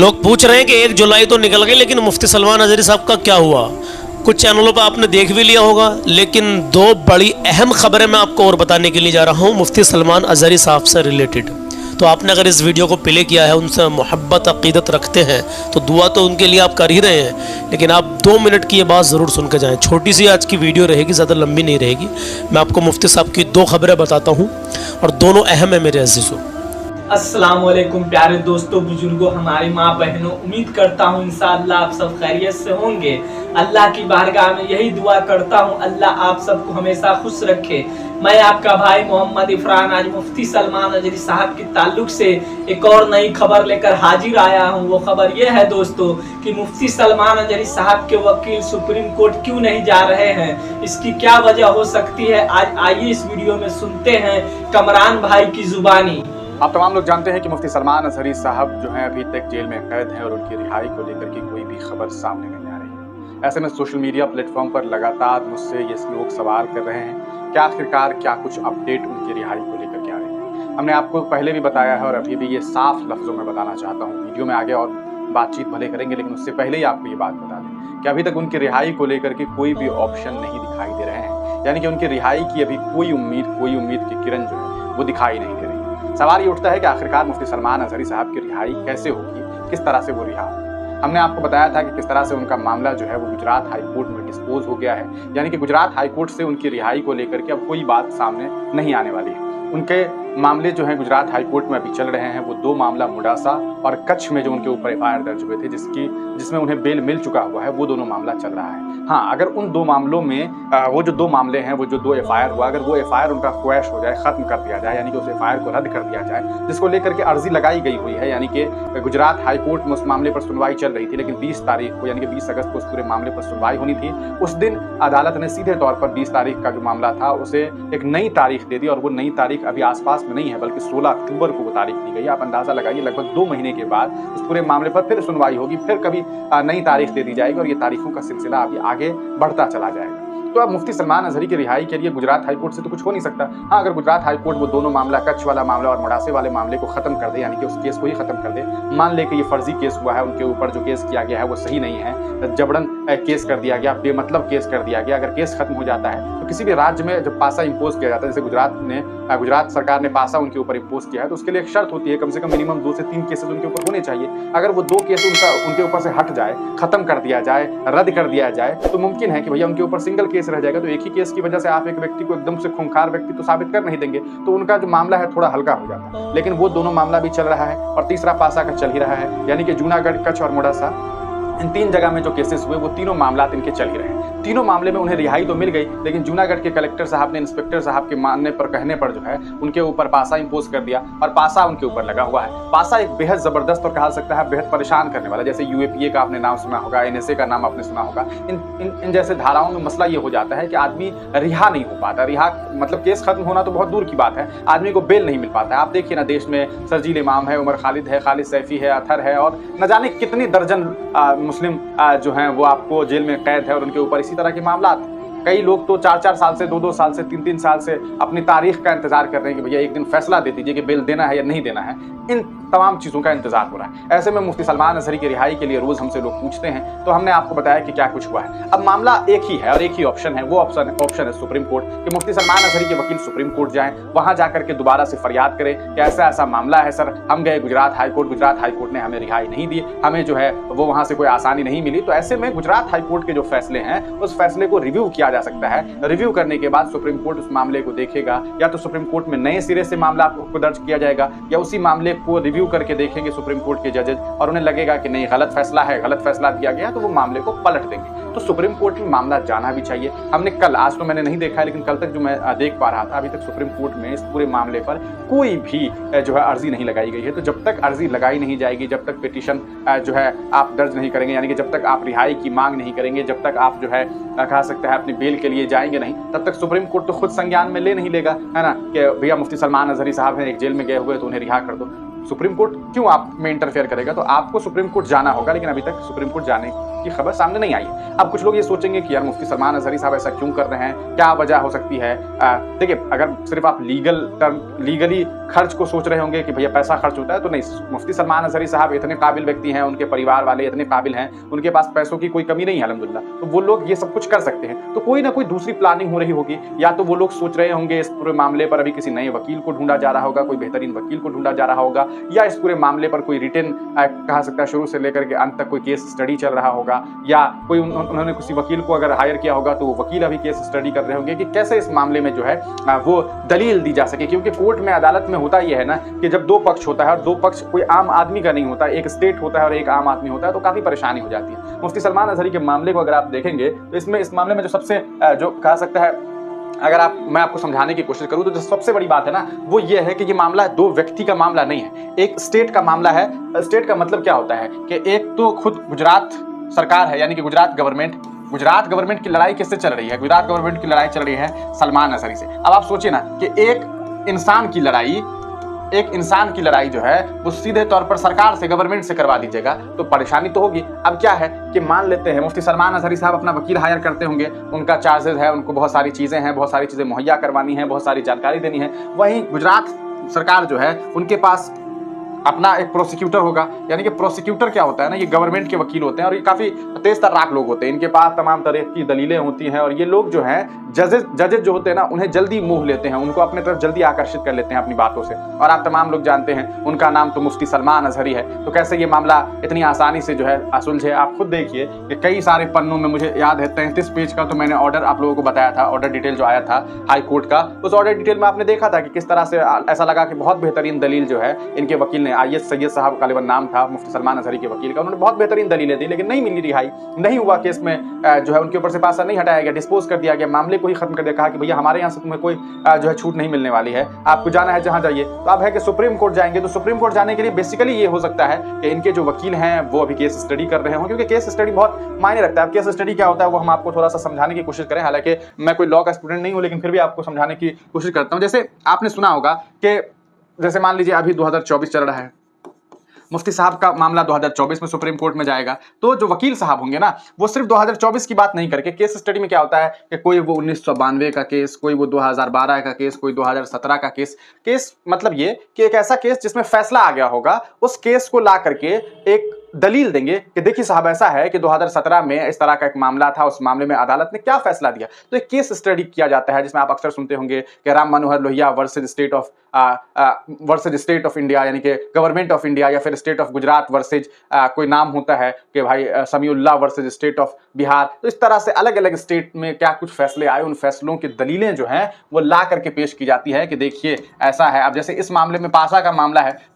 लोग पूछ रहे हैं कि 1 जुलाई तो निकल गई, लेकिन मुफ्ती सलमान अजहरी साहब का क्या हुआ। कुछ चैनलों पर आपने देख भी लिया होगा, लेकिन 2 बड़ी अहम खबरें मैं आपको और बताने के लिए जा रहा हूँ मुफ्ती सलमान अजहरी साहब से रिलेटेड। तो आपने अगर इस वीडियो को प्ले किया है, उनसे मोहब्बत अक़ीदत रखते हैं, तो दुआ तो उनके लिए आप कर ही रहे हैं, लेकिन आप 2 मिनट की ये बात ज़रूर सुन के जाएँ। छोटी सी आज की वीडियो रहेगी, ज़्यादा लंबी नहीं रहेगी। मैं आपको मुफ्ती साहब की 2 खबरें बताता हूँ और दोनों अहम है मेरे अज़ीज़ों। अस्सलाम वालेकुम प्यारे दोस्तों, बुजुर्गों, हमारी माँ बहनों, उम्मीद करता हूँ इंशाअल्लाह आप सब खैरियत से होंगे। अल्लाह की बारगाह में यही दुआ करता हूँ, अल्लाह आप सबको हमेशा खुश रखे। मैं आपका भाई मोहम्मद इफरान आज मुफ्ती सलमान अजहरी साहब के ताल्लुक से एक और नई खबर लेकर हाजिर आया हूँ। वो खबर ये है दोस्तों कि मुफ्ती सलमान अजहरी साहब के वकील सुप्रीम कोर्ट क्यों नहीं जा रहे हैं, इसकी क्या वजह हो सकती है, आज आइए इस वीडियो में सुनते हैं कमरान भाई की जुबानी। आप तमाम लोग जानते हैं कि मुफ्ती सलमान अजहरी साहब जो हैं अभी तक जेल में कैद हैं और उनकी रिहाई को लेकर के कोई भी खबर सामने नहीं आ रही है। ऐसे में सोशल मीडिया प्लेटफॉर्म पर लगातार मुझसे ये लोग सवाल कर रहे हैं कि आखिरकार क्या कुछ अपडेट उनकी रिहाई को लेकर के आ रही है। हमने आपको पहले भी बताया है और अभी भी ये साफ लफ्ज़ों में बताना चाहता हूँ। वीडियो में आगे और बातचीत भले करेंगे, लेकिन उससे पहले ही आपको ये बात बता दें कि अभी तक उनकी रिहाई को लेकर के कोई भी ऑप्शन नहीं दिखाई दे रहे हैं। यानी कि उनकी रिहाई की अभी कोई उम्मीद की किरण जो है वो दिखाई नहीं दे रही। सवाल ये उठता है कि आखिरकार मुफ्ती सलमान अजहरी साहब की रिहाई कैसे होगी, किस तरह से वो रिहा होंगे। हमने आपको बताया था कि किस तरह से उनका मामला जो है वो गुजरात हाई कोर्ट में डिस्पोज हो गया है। यानी कि गुजरात हाई कोर्ट से उनकी रिहाई को लेकर के अब कोई बात सामने नहीं आने वाली है। उनके मामले जो हैं गुजरात हाई कोर्ट में अभी चल रहे हैं, वो 2 मामला मुडासा और कच्छ में जो उनके ऊपर एफआईआर दर्ज हुए थे, जिसमें उन्हें बेल मिल चुका हुआ है, वो दोनों मामला चल रहा है। हाँ, अगर उन 2 मामलों में वो जो 2 मामले हैं, वो जो 2 एफआईआर हुआ, अगर वो एफआईआर उनका क्वैश हो जाए, खत्म कर दिया जाए, यानी कि उस एफआईआर को रद्द कर दिया जाए, जिसको लेकर के अर्जी लगाई गई हुई है, यानी कि गुजरात हाई कोर्ट में उस मामले पर सुनवाई चल रही थी, लेकिन 20 तारीख को यानी कि 20 अगस्त को उस पूरे मामले पर सुनवाई होनी थी। उस दिन अदालत ने सीधे तौर पर 20 तारीख का जो मामला था उसे एक नई तारीख दे दी, और वो नई तारीख अभी आसपास में नहीं है, बल्कि 16 अक्टूबर को वो तारीख दी गई। आप अंदाजा लगाइए, लगभग 2 महीने के बाद उस पूरे मामले पर फिर सुनवाई होगी, फिर कभी नई तारीख दे दी जाएगी और ये तारीखों का सिलसिला अभी आगे बढ़ता चला जाएगा। तो अब मुफ्ती सलमान अजहरी की रिहाई के लिए गुजरात हाई कोर्ट से तो कुछ हो नहीं सकता। हाँ, अगर गुजरात हाई कोर्ट वो दोनों मामला, कच्छ वाला मामला और मुडासे वाले मामले को खत्म कर दे, यानी कि उस केस को ही खत्म कर दे, मान ले कि ये फर्जी केस हुआ है, उनके ऊपर जो केस किया गया है वो सही नहीं है, जबरन केस कर दिया गया, बेमतलब केस कर दिया गया, अगर केस खत्म हो जाता है तो किसी भी राज्य में जब पासा इम्पोज किया जाता है, जैसे गुजरात सरकार ने पासा उनके ऊपर इम्पोज किया है, तो उसके लिए एक शर्त होती है, कम से कम मिनिमम 2 से 3 केसेस उनके ऊपर होने चाहिए। अगर वो 2 केस उनके ऊपर से हट जाए, खत्म कर दिया जाए, रद्द कर दिया जाए, तो मुमकिन है कि भैया उनके ऊपर सिंगल केस रह जाएगा। तो एक ही केस की वजह से आप एक व्यक्ति को एकदम से खूंखार व्यक्ति तो साबित कर नहीं देंगे, तो उनका जो मामला है थोड़ा हल्का हो जाता है। लेकिन वो दोनों मामला भी चल रहा है और तीसरा पासा का चल ही रहा है, यानी कि जूनागढ़, कच्छ और मुडासा, इन 3 जगह में जो केसेस हुए वो तीनों मामला इनके चल ही रहे हैं। तीनों मामले में उन्हें रिहाई तो मिल गई, लेकिन जूनागढ़ के कलेक्टर साहब ने इंस्पेक्टर साहब के मानने पर, कहने पर जो है उनके ऊपर पासा इम्पोज कर दिया और पासा उनके ऊपर लगा हुआ है। पासा एक बेहद जबरदस्त और कहा सकता है बेहद परेशान करने वाला, जैसे यूएपीए का आपने नाम सुना होगा, एनएसए का नाम आपने सुना होगा। इन जैसे धाराओं में मसला ये हो जाता है कि आदमी रिहा नहीं हो पाता। रिहा मतलब केस खत्म होना तो बहुत दूर की बात है, आदमी को बेल नहीं मिल पाता है। आप देखिए ना, देश में सरजील इमाम है, उमर खालिद है, खालिद सैफी है, अथर है और न जाने कितनी दर्जन मुस्लिम जो हैं वो आपको जेल में कैद है और उनके ऊपर इसी तरह के मामला। कई लोग तो 4-4 साल से, 2-2 साल से, 3-3 साल से अपनी तारीख का इंतजार कर रहे हैं कि भैया एक दिन फैसला दे दीजिए कि बेल देना है या नहीं देना है। इन तमाम चीज़ों का इंतजार हो रहा है। ऐसे में मुफ्ती सलमान अजहरी की रिहाई के लिए रोज़ हमसे लोग पूछते हैं, तो हमने आपको बताया कि क्या कुछ हुआ है। अब मामला एक ही है और एक ही ऑप्शन है, वो ऑप्शन है सुप्रीम कोर्ट, कि मुफ्ती सलमान अजहरी के वकील सुप्रीम कोर्ट जाएं, वहां जाकर के दोबारा से फरियाद करें कि ऐसा ऐसा मामला है सर, हम गए गुजरात हाई कोर्ट ने हमें रिहाई नहीं दी, हमें जो है वो वहां से कोई आसानी नहीं मिली। तो ऐसे में गुजरात हाई कोर्ट के जो फैसले हैं उस फैसले को रिव्यू किया जा सकता है। रिव्यू करने के बाद सुप्रीम कोर्ट उस मामले को देखेगा, या तो सुप्रीम कोर्ट में नए सिरे से मामला को दर्ज किया जाएगा, या उसी मामले को रिव्यू करके देखेंगे सुप्रीम कोर्ट के जजेज और उन्हें लगेगा कि नहीं, गलत फैसला है, गलत फैसला दिया गया, तो वो मामले को पलट देंगे। तो सुप्रीम कोर्ट में मामला जाना भी चाहिए। हमने कल, आज तो मैंने नहीं देखा है, लेकिन कल तक जो मैं देख पा रहा था, अभी तक सुप्रीम कोर्ट में इस पूरे मामले पर कोई भी जो है अर्जी नहीं लगाई गई है। तो जब तक अर्जी लगाई नहीं जाएगी, जब तक पिटीशन जो है आप दर्ज नहीं करेंगे, यानी कि जब तक आप रिहाई की मांग नहीं करेंगे, जब तक आप जो है कहा सकते हैं अपनी बेल के लिए जाएंगे नहीं, तब तक सुप्रीम कोर्ट तो खुद संज्ञान में ले नहीं लेगा, है ना, कि भैया मुफ्ती सलमान अजहरी साहब हैं, एक जेल में गए हुए तो उन्हें रिहा कर दो। सुप्रीम कोर्ट क्यों आप में इंटरफेयर करेगा? तो आपको सुप्रीम कोर्ट जाना होगा, लेकिन अभी तक सुप्रीम कोर्ट जाने की खबर सामने नहीं आई है। अब कुछ लोग ये सोचेंगे कि यार मुफ्ती सलमान अजहरी साहब ऐसा क्यों कर रहे हैं, क्या वजह हो सकती है। देखिए, अगर सिर्फ आप लीगली खर्च को सोच रहे होंगे कि भैया पैसा खर्च होता है, तो नहीं। मुफ्ती सलमान अजहरी साहब इतने काबिल व्यक्ति हैं, उनके परिवार वाले इतने काबिल हैं, उनके पास पैसों की कोई कमी नहीं है अल्हम्दुलिल्लाह, तो वो लोग ये सब कुछ कर सकते हैं। तो कोई ना कोई दूसरी प्लानिंग हो रही होगी, या तो वो लोग सोच रहे होंगे इस पूरे मामले पर अभी किसी नए वकील को ढूंढा जा रहा होगा, कोई बेहतरीन वकील को ढूंढा जा रहा होगा, या इस पूरे मामले पर कोई रिटन कहा सकता है शुरू से लेकर के अंत तक कोई केस स्टडी चल रहा होगा, या कोई उन्होंने किसी वकील को अगर हायर किया होगा तो वो वकील अभी केस स्टडी कर रहे होंगे कि कैसे इस मामले में जो है वो दलील दी जा सके। क्योंकि कोर्ट में, अदालत में होता यह है ना कि जब दो पक्ष होता है और दो पक्ष कोई आम आदमी का नहीं होता, एक स्टेट होता है और एक आम आदमी होता है, तो काफी परेशानी हो जाती है। मुफ्ती सलमान अजहरी के मामले को अगर आप देखेंगे तो इस मामले में जो सबसे जो कहा सकता है, अगर मैं आपको समझाने की कोशिश करूं तो जो सबसे बड़ी बात है ना वो ये है कि ये मामला दो व्यक्ति का मामला नहीं है, एक स्टेट का मामला है। स्टेट का मतलब क्या होता है कि एक तो खुद गुजरात सरकार है, यानी कि गुजरात गवर्नमेंट की लड़ाई किससे चल रही है? गुजरात गवर्नमेंट की लड़ाई चल रही है सलमान अजहरी से। अब आप सोचिए ना कि एक इंसान की लड़ाई जो है वो सीधे तौर पर सरकार से, गवर्नमेंट से करवा दीजिएगा तो परेशानी तो होगी। अब क्या है कि मान लेते हैं मुफ्ती सलमान अजहरी साहब अपना वकील हायर करते होंगे, उनका चार्जेस है, उनको बहुत सारी चीज़ें मुहैया करवानी है, बहुत सारी जानकारी देनी है। वहीं गुजरात सरकार जो है उनके पास अपना एक प्रोसिक्यूटर होगा, यानी कि प्रोसिक्यूटर क्या होता है ना, ये गवर्नमेंट के वकील होते हैं और ये काफ़ी तेज तर्राक लोग होते हैं, इनके पास तमाम तरह की दलीलें होती हैं और ये लोग जो हैं जजेस जो होते हैं ना उन्हें जल्दी मोह लेते हैं, उनको अपने तरफ जल्दी आकर्षित कर लेते हैं अपनी बातों से। और आप तमाम लोग जानते हैं उनका नाम तो मुफ्ती सलमान अजहरी है, तो कैसे ये मामला इतनी आसानी से जो है सुलझे। आप खुद देखिए कि कई सारे पन्नों में, मुझे याद है 33 पेज का तो मैंने ऑर्डर आप लोगों को बताया था, ऑर्डर डिटेल जो आया था हाई कोर्ट का, उस ऑर्डर डिटेल में आपने देखा था कि किस तरह से ऐसा लगा कि बहुत बेहतरीन दलील जो है इनके वकील ने, आईएएस सैयद साहब गालिबन नाम था मुफ्ती सलमान अजहरी के वकील का, उन्होंने बहुत बेहतरीन दलीलें दी, लेकिन नहीं मिली रिहाई, नहीं हुआ केस में जो है उनके ऊपर से पासा नहीं हटाया गया, डिस्पोज कर दिया गया, मामले को ही खत्म कर दिया, कहा कि भैया हमारे यहाँ से तुम्हें कोई जो है छूट नहीं मिलने वाली है, आपको जाना है जहाँ जाइए। तो अब है कि सुप्रीम कोर्ट जाएंगे, तो सुप्रीम कोर्ट जाने के लिए बेसिकली ये हो सकता है कि इनके जो वकील हैं वो अभी केस स्टडी कर रहे हों, क्योंकि केस स्टडी बहुत मायने रखता है। केस स्टडी क्या होता है वो हम आपको थोड़ा सा समझाने की कोशिश करें, हालांकि मैं कोई लॉ का स्टूडेंट नहीं हूँ, लेकिन फिर भी आपको समझाने की कोशिश करता हूँ। जैसे आपने सुना होगा कि जैसे मान लीजिए अभी 2024 चल रहा है, मुफ्ती साहब का मामला 2024 में सुप्रीम कोर्ट में जाएगा, तो जो वकील साहब होंगे ना वो सिर्फ 2024 की बात नहीं करके, केस स्टडी में क्या होता है कि कोई वो 1992 का केस, कोई वो 2012 का केस, कोई 2017 का केस मतलब ये कि एक ऐसा केस जिसमें फैसला आ गया होगा, उस केस को ला करके एक दलील देंगे कि देखिए साहब ऐसा है कि 2017 में इस तरह का एक मामला था, उस मामले में अदालत ने क्या फैसला दिया। तो एक केस स्टडी किया जाता है जिसमें आप अक्सर सुनते होंगे कि Ram Manohar Lohia versus state of India, यानी कि गवर्नमेंट ऑफ इंडिया, या फिर स्टेट ऑफ गुजरात वर्सेज कोई नाम होता है कि भाई Samiullah versus state of Bihar. तो इस तरह से अलग अलग स्टेट में क्या कुछ फैसले आए, उन फैसलों की दलीलें जो हैं वो ला करके पेश की जाती है कि देखिए ऐसा है। अब जैसे इस मामले में पासा का मामला है,